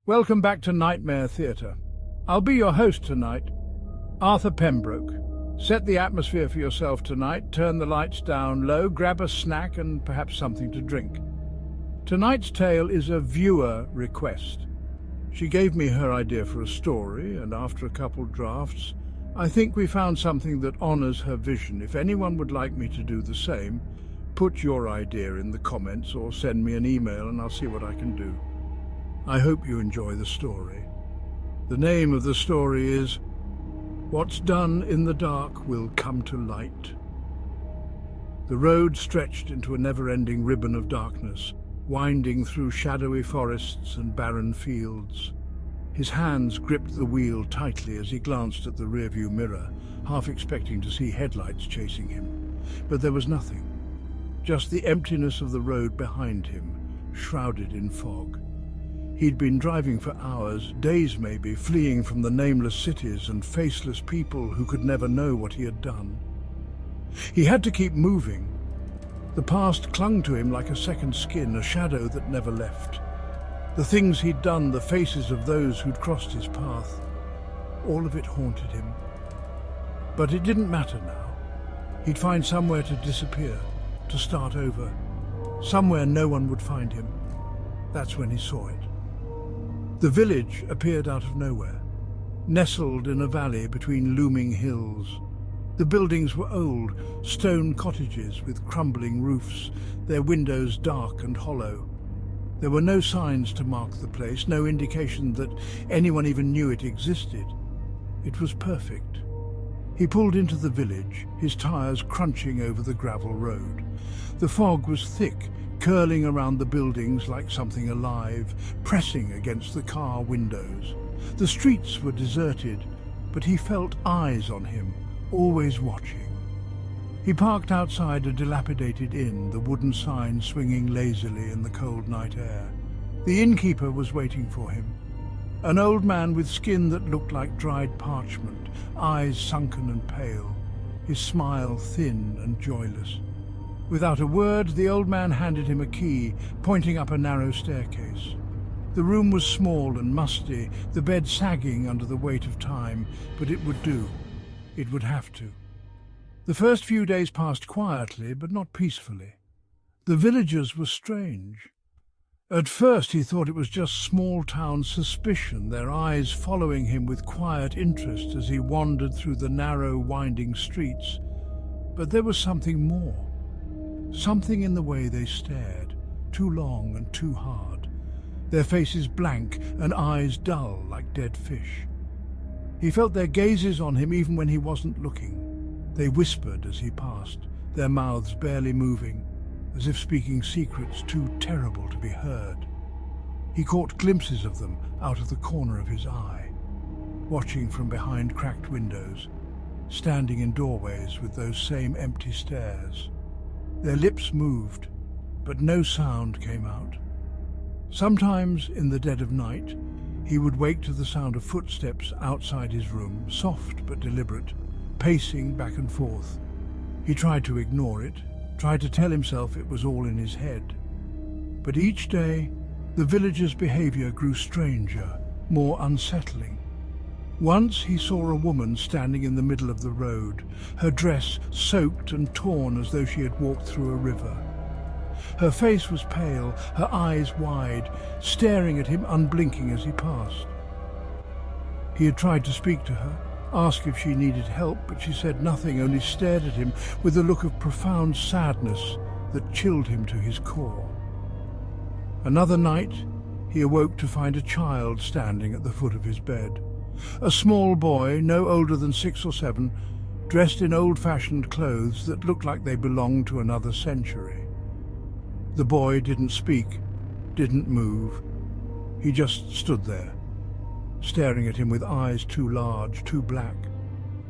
Welcome back to Nightmare Theatre. I'll be your host tonight, Arthur Pembroke. Set the atmosphere for yourself tonight, turn the lights down low, grab a snack and perhaps something to drink. Tonight's tale is a viewer request. She gave me her idea for a story, and after a couple drafts, I think we found something that honors her vision. If anyone would like me to do the same, put your idea in the comments or send me an email and I'll see what I can do. I hope you enjoy the story. The name of the story is What's Done in the Dark Will Come to Light. The road stretched into a never-ending ribbon of darkness, winding through shadowy forests and barren fields. His hands gripped the wheel tightly as he glanced at the rearview mirror, half expecting to see headlights chasing him. But there was nothing, just the emptiness of the road behind him, shrouded in fog. He'd been driving for hours, days maybe, fleeing from the nameless cities and faceless people who could never know what he had done. He had to keep moving. The past clung to him like a second skin, a shadow that never left. The things he'd done, the faces of those who'd crossed his path, all of it haunted him. But it didn't matter now. He'd find somewhere to disappear, to start over, somewhere no one would find him. That's when he saw it. The village appeared out of nowhere, nestled in a valley between looming hills. The buildings were old, stone cottages with crumbling roofs, their windows dark and hollow. There were no signs to mark the place, no indication that anyone even knew it existed. It was perfect. He pulled into the village, his tires crunching over the gravel road. The fog was thick, curling around the buildings like something alive, pressing against the car windows. The streets were deserted, but he felt eyes on him, always watching. He parked outside a dilapidated inn, the wooden sign swinging lazily in the cold night air. The innkeeper was waiting for him. An old man with skin that looked like dried parchment, eyes sunken and pale, his smile thin and joyless. Without a word, the old man handed him a key, pointing up a narrow staircase. The room was small and musty, the bed sagging under the weight of time, but it would do. It would have to. The first few days passed quietly, but not peacefully. The villagers were strange. At first he thought it was just small-town suspicion, their eyes following him with quiet interest as he wandered through the narrow, winding streets. But there was something more. Something in the way they stared, too long and too hard, their faces blank and eyes dull like dead fish. He felt their gazes on him even when he wasn't looking. They whispered as he passed, their mouths barely moving, as if speaking secrets too terrible to be heard. He caught glimpses of them out of the corner of his eye, watching from behind cracked windows, standing in doorways with those same empty stares. Their lips moved, but no sound came out. Sometimes, in the dead of night, he would wake to the sound of footsteps outside his room, soft but deliberate, pacing back and forth. He tried to ignore it, tried to tell himself it was all in his head. But each day, the villager's behavior grew stranger, more unsettling. Once he saw a woman standing in the middle of the road, her dress soaked and torn as though she had walked through a river. Her face was pale, her eyes wide, staring at him unblinking as he passed. He had tried to speak to her, ask if she needed help, but she said nothing, only stared at him with a look of profound sadness that chilled him to his core. Another night, he awoke to find a child standing at the foot of his bed. A small boy, no older than 6 or 7, dressed in old-fashioned clothes that looked like they belonged to another century. The boy didn't speak, didn't move. He just stood there, staring at him with eyes too large, too black.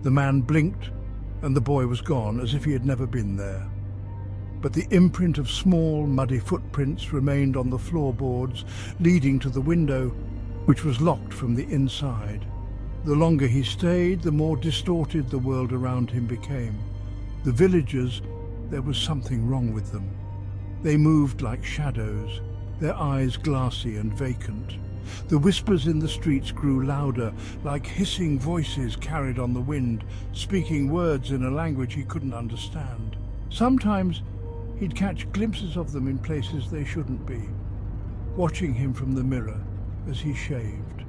The man blinked, and the boy was gone, as if he had never been there. But the imprint of small, muddy footprints remained on the floorboards leading to the window, which was locked from the inside. The longer he stayed, the more distorted the world around him became. The villagers, there was something wrong with them. They moved like shadows, their eyes glassy and vacant. The whispers in the streets grew louder, like hissing voices carried on the wind, speaking words in a language he couldn't understand. Sometimes he'd catch glimpses of them in places they shouldn't be, watching him from the mirror as he shaved,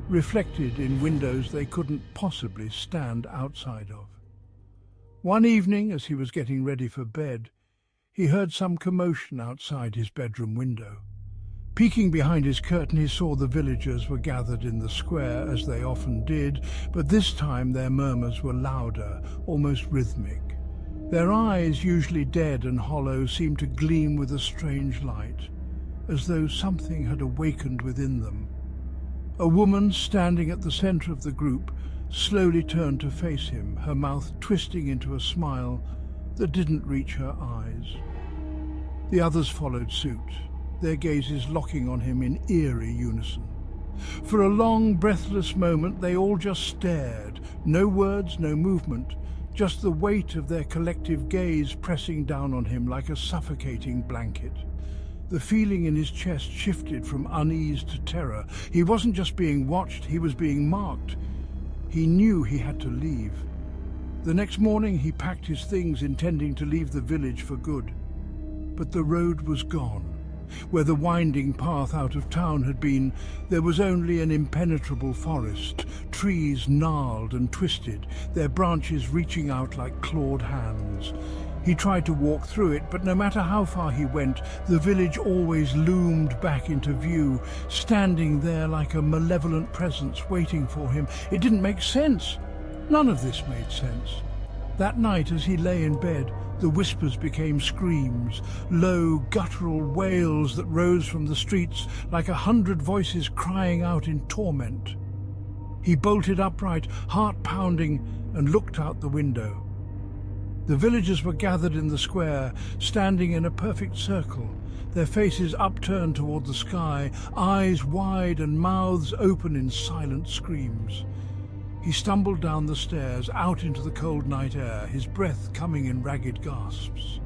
reflected in windows they couldn't possibly stand outside of. One evening, as he was getting ready for bed, he heard some commotion outside his bedroom window. Peeking behind his curtain, he saw the villagers were gathered in the square, as they often did, but this time their murmurs were louder, almost rhythmic. Their eyes, usually dead and hollow, seemed to gleam with a strange light, as though something had awakened within them. A woman standing at the center of the group slowly turned to face him, her mouth twisting into a smile that didn't reach her eyes. The others followed suit, their gazes locking on him in eerie unison. For a long, breathless moment, they all just stared. No words, no movement, just the weight of their collective gaze pressing down on him like a suffocating blanket. The feeling in his chest shifted from unease to terror. He wasn't just being watched, he was being marked. He knew he had to leave. The next morning he packed his things, intending to leave the village for good. But the road was gone. Where the winding path out of town had been, there was only an impenetrable forest, trees gnarled and twisted, their branches reaching out like clawed hands. He tried to walk through it, but no matter how far he went, the village always loomed back into view, standing there like a malevolent presence waiting for him. It didn't make sense. None of this made sense. That night, as he lay in bed, the whispers became screams, low, guttural wails that rose from the streets like 100 voices crying out in torment. He bolted upright, heart pounding, and looked out the window. The villagers were gathered in the square, standing in a perfect circle, their faces upturned toward the sky, eyes wide and mouths open in silent screams. He stumbled down the stairs, out into the cold night air, his breath coming in ragged gasps.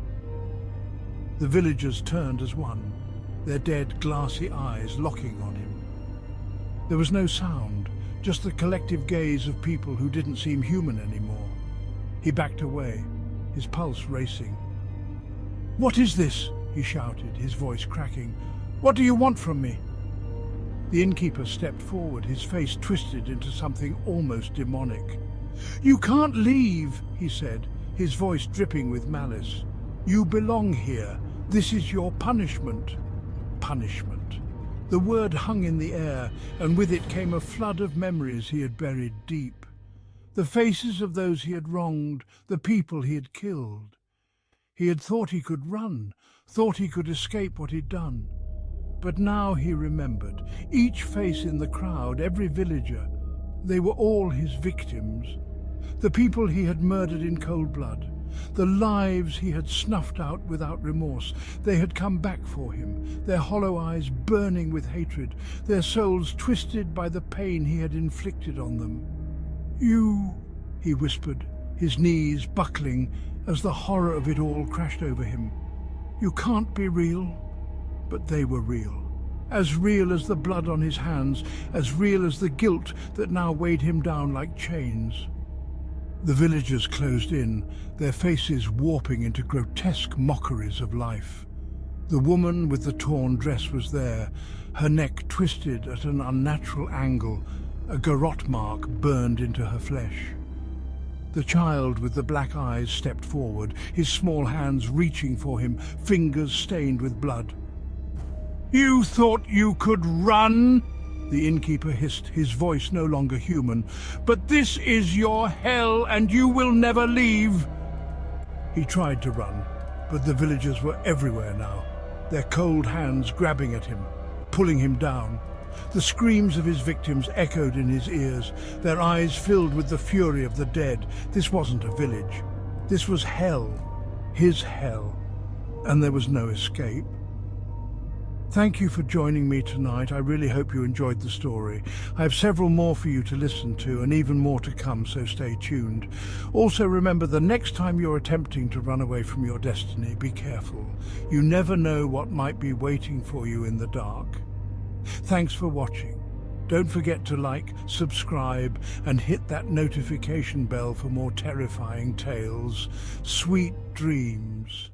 The villagers turned as one, their dead, glassy eyes locking on him. There was no sound, just the collective gaze of people who didn't seem human anymore. He backed away, his pulse racing. "What is this?" he shouted, his voice cracking. "What do you want from me?" The innkeeper stepped forward, his face twisted into something almost demonic. "You can't leave," he said, his voice dripping with malice. "You belong here. This is your punishment." Punishment. The word hung in the air, and with it came a flood of memories he had buried deep. The faces of those he had wronged, the people he had killed. He had thought he could run, thought he could escape what he'd done. But now he remembered, each face in the crowd, every villager, they were all his victims. The people he had murdered in cold blood, the lives he had snuffed out without remorse, they had come back for him, their hollow eyes burning with hatred, their souls twisted by the pain he had inflicted on them. "You," he whispered, his knees buckling as the horror of it all crashed over him. "You can't be real." But they were real as the blood on his hands, as real as the guilt that now weighed him down like chains. The villagers closed in, their faces warping into grotesque mockeries of life. The woman with the torn dress was there, her neck twisted at an unnatural angle, a garrote mark burned into her flesh. The child with the black eyes stepped forward, his small hands reaching for him, fingers stained with blood. "You thought you could run?" the innkeeper hissed, his voice no longer human. "But this is your hell, and you will never leave." He tried to run, but the villagers were everywhere now, their cold hands grabbing at him, pulling him down. The screams of his victims echoed in his ears, their eyes filled with the fury of the dead. This wasn't a village. This was hell, his hell, and there was no escape. Thank you for joining me tonight. I really hope you enjoyed the story. I have several more for you to listen to and even more to come, so stay tuned. Also remember, the next time you're attempting to run away from your destiny, be careful. You never know what might be waiting for you in the dark. Thanks for watching. Don't forget to like, subscribe, and hit that notification bell for more terrifying tales. Sweet dreams.